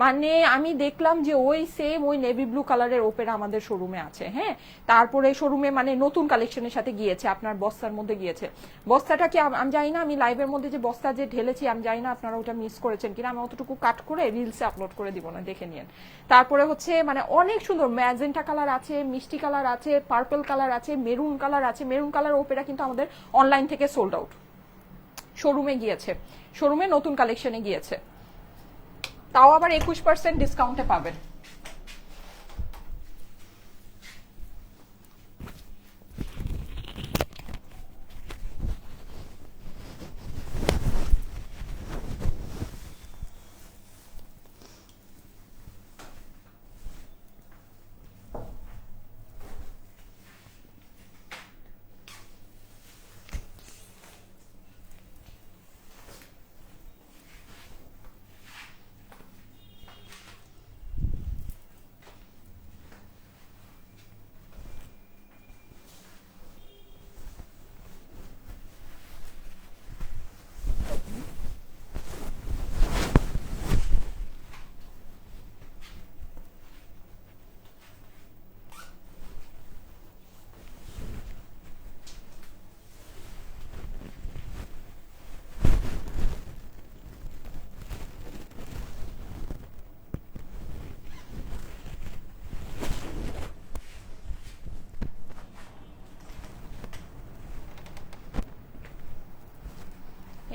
মানে আমি দেখলাম যে ওই সেম ওই নেভি ব্লু কালারের ওপেরা আমাদের শোরুমে আছে। হ্যাঁ, তারপরে শোরুমে মানে নতুন কালেকশনের সাথে গিয়েছে, আপনার বস্তার মধ্যে গিয়েছে। বস্তাটা কি আমি জানি না, আমি লাইভের মধ্যে যে বস্তা যে ঢেলেছি আমি জানি না আপনারা ওটা মিস করেছেন কিনা, আমি অতটুকু কাট করে রিলসে আপলোড করে দিব না, দেখে নিন। তারপরে হচ্ছে মানে অনেক সুন্দর ম্যাজেন্টা কালার আছে, মিষ্টি কালার আছে, পার্পল কালার আছে, মেরুন কালার আছে। মেরুন কালার ওপেরা কিন্তু আমাদের অনলাইন থেকে সোল্ড আউট, শোরুমে গিয়েছে, শোরুমে নতুন কালেকশনে গিয়েছে, তাও আবার 21% ডিসকাউন্টে পাবেন।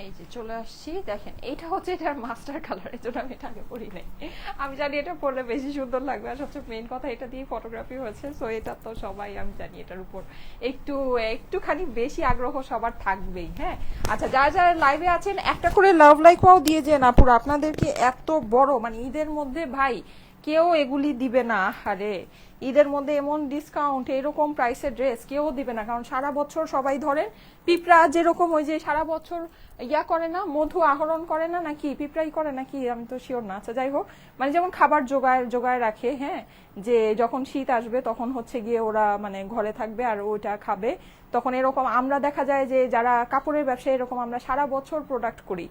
এই যে চলে আসছি, দেখেন এটা হচ্ছে এটার মাস্টার কালার, এর জন্য আমি এটা আগে পরি নাই। আমি জানি এটা পরলে বেশি সুন্দর লাগবে, আর সবচেয়ে মেইন কথা এটা দিয়ে ফটোগ্রাফি হয়েছে, সো এটা তো সবাই আমি জানি এটার উপর একটুখানি বেশি আগ্রহ সবার থাকবেই। হ্যাঁ, আচ্ছা যারা যারা লাইভে আছেন একটা করে লাভ লাইক পাও দিয়ে যে না পুরো আপনাদেরকে এত বড় মানে ঈদের মধ্যে ভাই কেউ এগুলি দিবে না। আরে ঈদের মধ্যে এমন ডিসকাউন্ট এরকম প্রাইসের ড্রেস কেউ দিবে না, কারণ সারা বছর সবাই ধরেন পিঁপড়া যেরকম ওই যে সারা বছর ইয়া করে না, মধু আহরণ করে না, নাকি পিঁপড়াই করে নাকি আমি তো শিওর না। আচ্ছা যাই হোক, মানে যেমন খাবার জোগায় রাখে, হ্যাঁ, যে যখন শীত আসবে তখন হচ্ছে গিয়ে ওরা মানে ঘরে থাকবে আর ওইটা খাবে, তখন এরকম আমরা দেখা যায় যে যারা কাপড়ের ব্যবসা এরকম আমরা সারা বছর প্রোডাক্ট করি,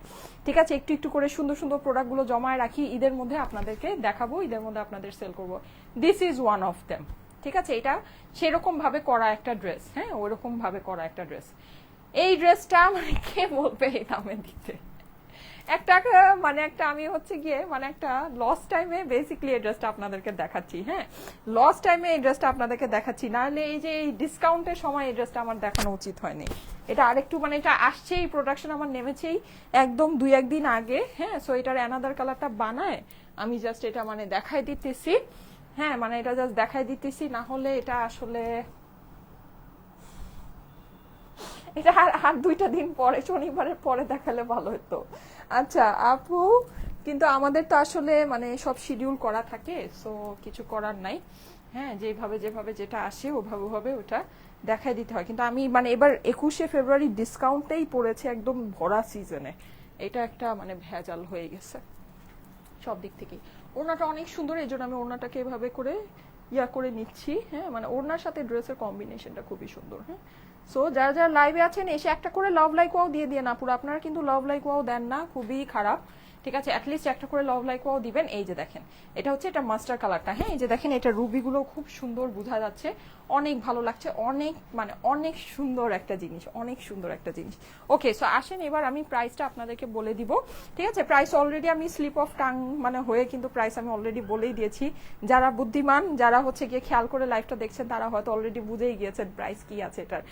ঠিক আছে, একটু একটু করে সুন্দর সুন্দর প্রোডাক্টগুলো জমায় রাখি, ঈদের মধ্যে আপনাদেরকে দেখাবো, ঈদের মধ্যে আপনাদের সেল করবো। This is one of them, ঠিক আছে, এটা সেরকম ভাবে করা একটা ড্রেস, হ্যাঁ ওইরকম ভাবে করা একটা ড্রেস। এই ড্রেসটা মানে কে বলবে এই দামে দিতে, একটা মানে একটা আমি হচ্ছে গিয়ে মানে একটা লস টাইমে বেসিক্যালি এই ড্রেসটা আপনাদেরকে দেখাচ্ছি। হ্যাঁ, লস টাইমে এই ড্রেসটা আপনাদেরকে দেখাচ্ছি, নাহলে এই যে এই ডিসকাউন্টের সময় এই ড্রেসটা আমার দেখানো উচিত হয়নি। এটা আরেকটু মানে এটা আসছেই, প্রোডাকশন আমার নেমেছেই একদম 2-1 দিন আগে। হ্যাঁ, সো এটার অ্যানাদার কালারটা বানায় আমি জাস্ট এটা মানে দেখাই দিতেছি। হ্যাঁ, মানে এটা জাস্ট দেখাই দিতেছি, না হলে এটা আসলে এটা আর 2টা দিন পরে শনিবারের পরে দেখালে ভালো হতো। আচ্ছা আপু, কিন্তু আমাদের তো আসলে মানে সব শিডিউল করা থাকে, সো কিছু করার নাই। হ্যাঁ, যেভাবে যেভাবে যেটা আসে ওভাবে ওটা দেখাই দিতে হয়, কিন্তু আমি মানে এবার 21শে ফেব্রুয়ারি ডিসকাউন্টেই পড়েছে একদম ভরা সিজনে, এটা একটা মানে ভেজাল হয়ে গেছে সব দিক থেকেই। ওড়নাটা অনেক সুন্দর, এই জন্য আমি ওড়নাটাকে এভাবে করে ইয়া করে নিচ্ছি। হ্যাঁ, মানে ওড়নার সাথে ড্রেসের কম্বিনেশনটা খুবই সুন্দর। হ্যাঁ, সো যারা যারা লাইভে আছেন এসে একটা করে লাভ লাইক ওয়াও দিয়ে না পুরো, আপনারা কিন্তু লাভ লাইক ওয়াও দেন না, খুবই খারাপ, ঠিক আছে, অ্যাটলিস্ট একটা করে লাভ লাইক ওয়াও দিবেন। এই যে দেখেন এটা হচ্ছে এটা মাস্টার কালারটা, হ্যাঁ এই যে দেখেন এটা রুবিগুলো খুব সুন্দর বোঝা যাচ্ছে, অনেক ভালো লাগছে, অনেক মানে অনেক সুন্দর একটা জিনিস, অনেক সুন্দর একটা জিনিস। ওকে, সো আসেন এবার আমি প্রাইসটা আপনাদেরকে বলে দিব, ঠিক আছে। প্রাইস অলরেডি আমি স্লিপ অফ টাং মানে হয়ে কিন্তু প্রাইস আমি অলরেডি বলেই দিয়েছি। যারা বুদ্ধিমান, যারা হচ্ছে গিয়ে খেয়াল করে লাইভটা দেখছেন তারা হয়তো অলরেডি বুঝেই গিয়েছেন প্রাইস কি আছে এটার।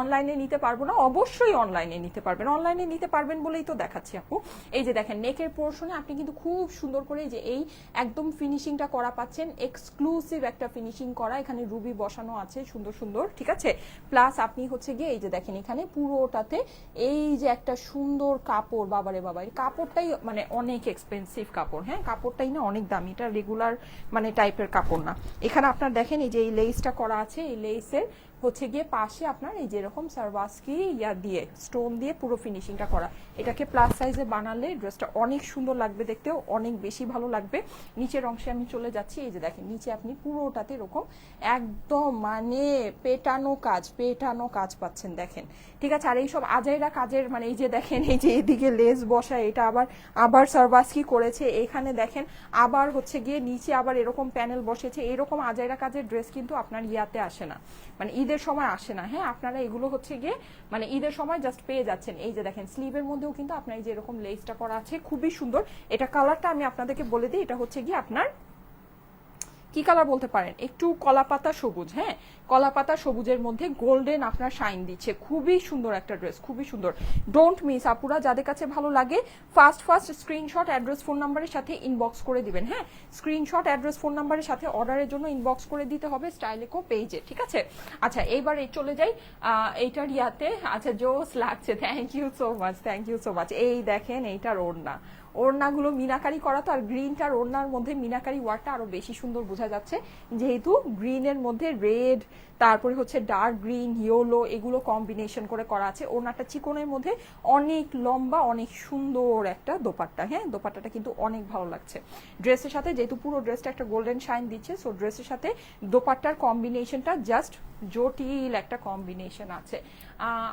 অনলাইনে নিতে পারবো না, অবশ্যই অনলাইনে নিতে পারবেন, অনলাইনে নিতে পারবেন বলেই তো দেখাচ্ছি আপু। এই যে দেখেন নেকের পোর্শনে আপনি কিন্তু খুব সুন্দর করে যে এই একদম ফিনিশিংটা করা পাচ্ছেন, এক্সক্লুসিভ একটা ফিনিশিং করা, এখানে রুবি বসানো আছে সুন্দর সুন্দর, ঠিক আছে। প্লাস আপনি হচ্ছে গিয়ে এই যে দেখেন এখানে পুরোটাতে এই যে একটা সুন্দর কাপড়, বাবারে বাবা, এই কাপড়টাই মানে অনেক এক্সপেন্সিভ কাপড়। হ্যাঁ, কাপড়টাই না অনেক দামি, এটা রেগুলার মানে টাইপের কাপড় না। এখানে আপনার দেখেন এই যে এই লেসটা করা আছে, এই লেসের হচ্ছে গিয়ে পাশে আপনার এই যেরকম সারবাস্কি ইয়া দিয়ে স্টোন দিয়ে পুরো ফিনিশিংটা করা। এটাকে প্লাস সাইজে বানালে ড্রেসটা অনেক সুন্দর লাগবে, দেখতেও অনেক বেশি ভালো লাগবে। নিচের অংশে আমি চলে যাচ্ছি, এই যে দেখেন নিচে আপনি পুরোটাতে এরকম একদম মানে পেটানো কাজ পাচ্ছেন দেখেন, ঠিক আছে। আর এইসব আজাইরা কাজের মানে এই যে দেখেন এই যে এদিকে লেস বসা, এটা আবার সারবাস্কি করেছে, এখানে দেখেন আবার হচ্ছে গিয়ে নিচে আবার এরকম প্যানেল বসেছে। এরকম আজাইরা কাজের ড্রেস কিন্তু আপনার ইয়াতে আসে না, মানে ঈদের সময় আসে না। হ্যাঁ, আপনারা এগুলো হচ্ছে গিয়ে মানে ঈদের সময় জাস্ট পেয়ে যাচ্ছেন। এই যে দেখেন স্লিভের মধ্যেও কিন্তু আপনার এই যে এরকম লেসটা করা আছে, খুবই সুন্দর। এটা কালারটা আমি আপনাদেরকে বলে দিই, এটা হচ্ছে গিয়ে আপনার কি কালার বলতে পারেন, একটু কলাপাতা সবুজ। হ্যাঁ, কলাপাতা সবুজের মধ্যে গোল্ডেন আপনার শাইন দিচ্ছে, খুবই সুন্দর একটা ড্রেস, খুবই সুন্দর। ডোন্ট মিস আপুরা, যাদের কাছে ভালো লাগে ফার্স্ট স্ক্রিনশট অ্যাড্রেস ফোন নাম্বারের সাথে ইনবক্স করে দিবেন। হ্যাঁ, স্ক্রিনশট অ্যাড্রেস ফোন নাম্বারের সাথে অর্ডারের জন্য ইনবক্স করে দিতে হবে স্টাইলেকো পেজে, ঠিক আছে। আচ্ছা এইবার চলে যাই এইটার ইয়াতে। আচ্ছা জোস লাগছে, থ্যাংক ইউ সো মাচ। এই দেখেন এইটার ওড়নাগুলো মিনাকারি করা তো, আর গ্রিনটার ওড়নার মধ্যে মিনাকারি ওয়ার্কটা আরো বেশি সুন্দর বোঝা যাচ্ছে, যেহেতু গ্রিনের মধ্যে রেড, তারপরে হচ্ছে ডার্ক গ্রিন, ইয়েলো, এগুলো কম্বিনেশন করে করা আছে। ওড়নাটা চিকনের মধ্যে অনেক লম্বা, অনেক সুন্দর একটা দোপাট্টা। হ্যাঁ, দোপাট্টাটা কিন্তু অনেক ভালো লাগছে ড্রেসের সাথে, যেহেতু পুরো ড্রেসটা একটা গোল্ডেন শাইন দিচ্ছে। সো ড্রেসের সাথে দোপাট্টার কম্বিনেশনটা জাস্ট জটিল একটা কম্বিনেশন আছে।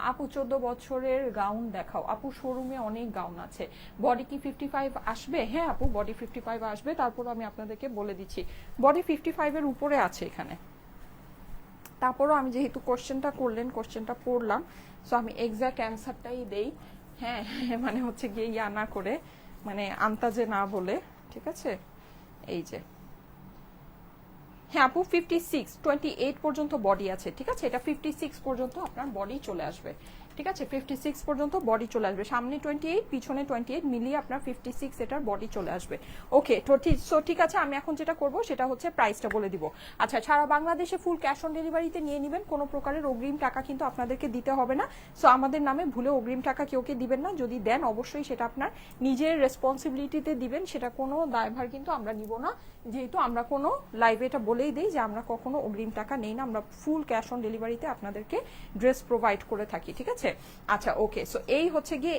আপু 14 বছরের গাউন দেখাও। আপু শোরুমে অনেক গাউন আছে। বডি কি 55 আসবে? হ্যাঁ আপু, বডি 55 আসবে। তারপর আমি আপনাদেরকে বলে দিচ্ছি বডি 55 এর উপরে আছে এখানে। তারপরও আমি যেহেতু কোশ্চেনটা করলেন, কোশ্চেনটা পড়লাম, সো আমি এক্সাক্ট অ্যান্সারটাই দেই। হ্যাঁ, মানে হচ্ছে গিয়ে ইয়া না করে, মানে আন্তাজে না বলে, ঠিক আছে। এই যে হ্যাঁ আপু 28 পর্যন্ত বডি আছে, ঠিক আছে। এটা 56 পর্যন্ত আপনার বডি চলে আসবে, ঠিক আছে। 56 পর্যন্ত বডি চলে আসবে, সামনে 28 পিছনে 28 মিলিয়ে আপনার 56 এটার বডি চলে আসবে। ওকে, তো ঠিক আছে, আমি এখন যেটা করব সেটা হচ্ছে প্রাইসটা বলে দিব। আচ্ছা, সারা বাংলাদেশে ফুল ক্যাশ অন ডেলিভারিতে নিয়ে নেবেন, কোনো প্রকারের অগ্রিম টাকা কিন্তু আপনাদেরকে দিতে হবে না। সো আমাদের নামে ভুলে অগ্রিম টাকা কেউকে দিবেন না, যদি দেন অবশ্যই সেটা আপনার নিজের রেসপন্সিবিলিটিতে দিবেন, সেটা কোনো দায়ভার কিন্তু আমরা নিব না, যেহেতু আমরা কোনো লাইভে এটা বলেই দিই যে আমরা কখনো অগ্রিম টাকা নেই না, আমরা ফুল ক্যাশ অন ডেলিভারিতে আপনাদেরকে ড্রেস প্রোভাইড করে থাকি, ঠিক আছে। আচ্ছা ওকে, সো এই হচ্ছে গিয়ে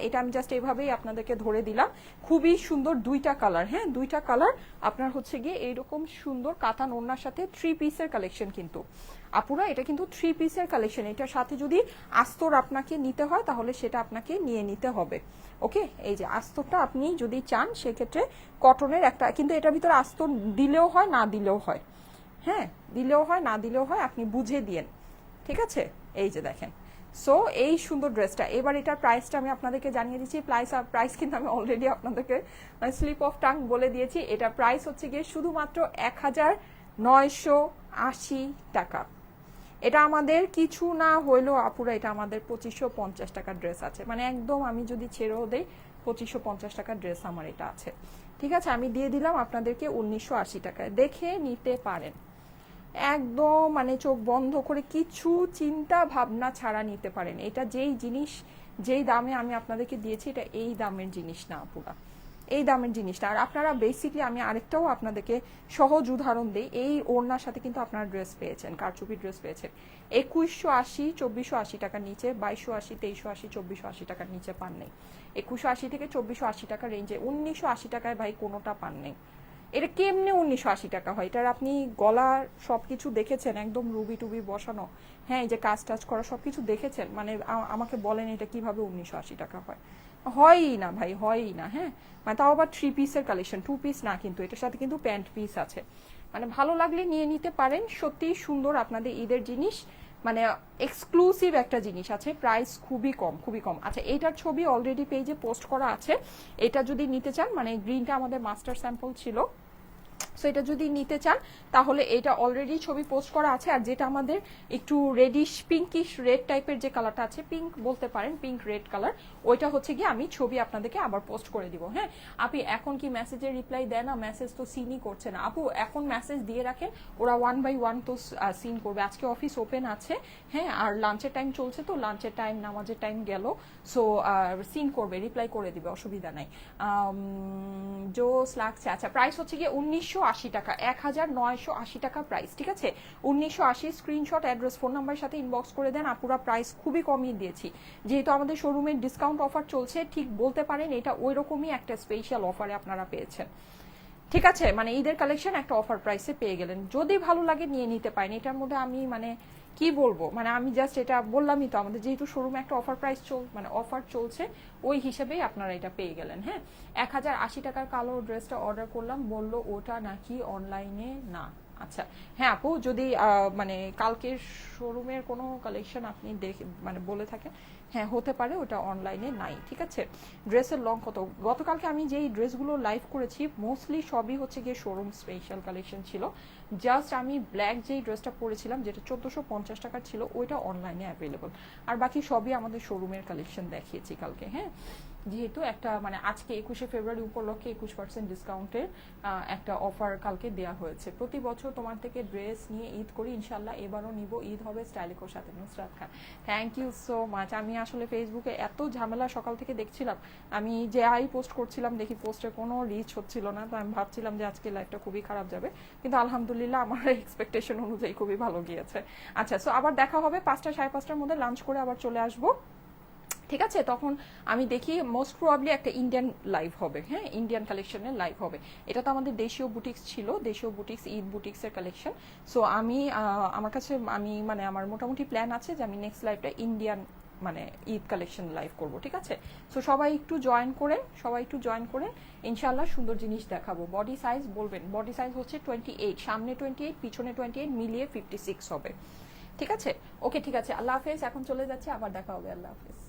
এটা আমি জাস্ট এইভাবেই আপনাদেরকে ধরে দিলাম। খুবই সুন্দর দুইটা কালার, হ্যাঁ দুইটা কালার আপনার হচ্ছে গিয়ে এইরকম সুন্দর কাতান ওড়নার সাথে 3 পিসের কালেকশন কিন্তু আপুরা, এটা কিন্তু 3 পিসের কালেকশন। এটার সাথে যদি আস্তর আপনাকে নিতে হয় তাহলে সেটা আপনাকে নিয়ে নিতে হবে। ওকে, এই যে আস্তরটা আপনি যদি চান সেক্ষেত্রে কটনের একটা, কিন্তু এটার ভিতরে আস্তর দিলেও হয় না দিলেও হয়, হ্যাঁ দিলেও হয় না দিলেও হয়, আপনি বুঝে দিয়েন, ঠিক আছে। এই যে দেখেন, সো এই সুন্দর ড্রেসটা। এবার এটার প্রাইসটা আমি আপনাদেরকে জানিয়ে দিচ্ছি। প্রাইস কিন্তু আমি অলরেডি আপনাদেরকে স্লিপ অফ টাং বলে দিয়েছি। এটা প্রাইস হচ্ছে গিয়ে শুধুমাত্র 1980 টাকা। এটা আমাদের কিছু না হইলেও আপুরা, এটা আমাদের 2550 টাকার ড্রেস আছে, মানে একদম আমি যদি ছেড়েও দেই 2550 টাকার ড্রেস আমার এটা আছে, ঠিক আছে। আমি দিয়ে দিলাম আপনাদেরকে 1980 টাকায়, দেখে নিতে পারেন একদম, মানে চোখ বন্ধ করে কিছু চিন্তা ভাবনা ছাড়া নিতে পারেন। এটা যেই জিনিস যেই দামে আমি আপনাদেরকে দিয়েছি, এটা এই দামের জিনিস না আপুরা, এই দামের জিনিসটা। আর আপনারা বেসিকলি আমি আরেকটাও আপনাদেরকে সহজ উদাহরণ দিই, এই ওড়নার সাথে কিন্তু আপনারা ড্রেস পেয়েছেন, কারচুপি ড্রেস পেয়েছেন 2180 2480 টাকার নিচে, 2280 2380 2480 টাকার নিচে পান নেই। 2180 থেকে 2480 টাকার রেঞ্জে 1980 টাকায় ভাই কোনোটা পান নেই। এটা কেমনে 1980 টাকা হয়? এটার আপনি গলার সবকিছু দেখেছেন, একদম রুবি টুবি বসানো, হ্যাঁ এই যে কাজ টাজ করা সবকিছু দেখেছেন, মানে আমাকে বলেন এটা কিভাবে 1980 টাকা হয়? হয়ই না ভাই, হয়ই না। হ্যাঁ, মানে তাও আবার 3 পিসের কালেকশন, 2 পিস না কিন্তু, এটার সাথে কিন্তু প্যান্ট পিস আছে। মানে ভালো লাগলে নিয়ে নিতে পারেন, সত্যি সুন্দর আপনাদের ঈদের জিনিস, মানে এক্সক্লুসিভ একটা জিনিস আছে, প্রাইস খুবই কম, খুবই কম। আচ্ছা এইটার ছবি অলরেডি পেজে পোস্ট করা আছে, এটা যদি নিতে চান, মানে গ্রিনটা আমাদের মাস্টার স্যাম্পল ছিল, সো এটা যদি নিতে চান তাহলে এটা অলরেডি ছবি পোস্ট করা আছে। আর যেটা আমাদের একটু রেডিশ পিঙ্কিশ রেড টাইপের যে কালারটা আছে, পিঙ্ক বলতে পারেন, পিঙ্ক রেড কালার, ওইটা হচ্ছে গিয়ে আমি ছবি আপনাদেরকে আবার পোস্ট করে দিব। হ্যাঁ আপনি এখন কি মেসেজের রিপ্লাই দেয় না? মেসেজ তো সিনই করছে না আপু, এখন মেসেজ দিয়ে রাখেন, ওরা 1 বাই 1 তো সিন করবে। আজকে অফিস ওপেন আছে, হ্যাঁ আর লাঞ্চের টাইম চলছে, তো লাঞ্চের টাইম নামাজের টাইম গেল, সো সিন করবে, রিপ্লাই করে দিবে, অসুবিধা নাই। জোস লাগছে। আচ্ছা প্রাইস হচ্ছে গিয়ে 1980 টাকা, 1980 টাকা প্রাইস, ঠিক আছে? 1980। স্ক্রিনশট, অ্যাড্রেস, ফোন নাম্বারের সাথে ইনবক্স করে দেন। আপুরা প্রাইস খুবই কমিয়ে দিয়েছি, যেহেতু আমাদের শোরুমের ডিসকাউন্ট অফার চলছে, ঠিক বলতে পারেন এটা ওই রকমই একটা স্পেশাল অফারে আপনারা পেয়েছেন, ঠিক আছে? মানে ঈদের কালেকশন একটা অফার প্রাইসে পেয়ে গেলেন, যদি ভালো লাগে নিয়ে নিতে পারেন। এটার মধ্যে আমি মানে কি বলবো, মানে আমি জাস্ট এটা বললামই তো, আমাদের যেহেতু শোরুমে একটা অফার প্রাইস মানে অফার চলছে, ওই হিসেবেই আপনারা এটা পেয়ে গেলেন। হ্যাঁ, 1080 টাকার কালো ড্রেসটা অর্ডার করলাম, বললো ওটা নাকি অনলাইনে না। আচ্ছা হ্যাঁ আপু, যদি মানে কালকের শোরুমের কোনো কালেকশন আপনি দেখে মানে বলে থাকেন, হ্যাঁ হতে পারে ওটা অনলাইনে নাই, ঠিক আছে? ড্রেসের লং কত? গতকালকে আমি যেই ড্রেসগুলো লাইভ করেছি মোস্টলি সবই হচ্ছে গিয়ে শোরুম স্পেশাল কালেকশন ছিল। জাস্ট আমি ব্ল্যাক যেই ড্রেসটা পরেছিলাম যেটা 1450 টাকার ছিল, ওইটা অনলাইনে অ্যাভেলেবল, আর বাকি সবই আমাদের শোরুমের কালেকশন দেখিয়েছি কালকে। হ্যাঁ, যেহেতু একটা মানে আজকে 21শে ফেব্রুয়ারি উপলক্ষে 21% ডিসকাউন্টের একটা অফার কালকে দেয়া হয়েছে। প্রতি বছর তোমার থেকে ড্রেস নিয়ে ঈদ করি, ইনশাল্লাহ এবারও নিব, ঈদ হবে স্টাইলিকোর সাথে। নুসরাত খান, থ্যাংক ইউ সো মাচ। আমি আসলে ফেসবুকে এত ঝামেলা সকাল থেকে দেখছিলাম, আমি যে পোস্ট করছিলাম দেখি পোস্টে কোনো রিচ হচ্ছিল না, তো আমি ভাবছিলাম যে আজকে লাইফটা খুবই খারাপ যাবে, কিন্তু আলহামদুলিল্লাহ আমার এক্সপেকটেশন অনুযায়ী খুবই ভালো গিয়েছে। আচ্ছা, সো আবার দেখা হবে 5টা 5:30টার মধ্যে, লাঞ্চ করে আবার চলে আসবো, ঠিক আছে? তখন আমি দেখি মোস্ট প্রবাবলি একটা ইন্ডিয়ান লাইভ হবে। হ্যাঁ, ইন্ডিয়ান কালেকশনের লাইভ হবে। এটা তো আমাদের দেশীয় বুটিক্স ছিল, দেশীয় বুটিক্স, ঈদ বুটিক্সের কালেকশন। সো আমি আমার কাছে আমি মানে আমার মোটামুটি প্ল্যান আছে যে আমি নেক্সট লাইভটা ইন্ডিয়ান মানে ঈদ কালেকশন লাইভ করব, ঠিক আছে? সো সবাই একটু জয়েন করেন, সবাই একটু জয়েন করেন, ইনশাল্লাহ সুন্দর জিনিস দেখাবো। বডি সাইজ বলবেন, বডি সাইজ হচ্ছে 28, সামনে 28, পিছনে 28, মিলিয়ে 56 হবে, ঠিক আছে? ওকে, ঠিক আছে, আল্লাহ হাফেজ। এখন চলে যাচ্ছে, আবার দেখা হবে, আল্লাহ হাফেজ।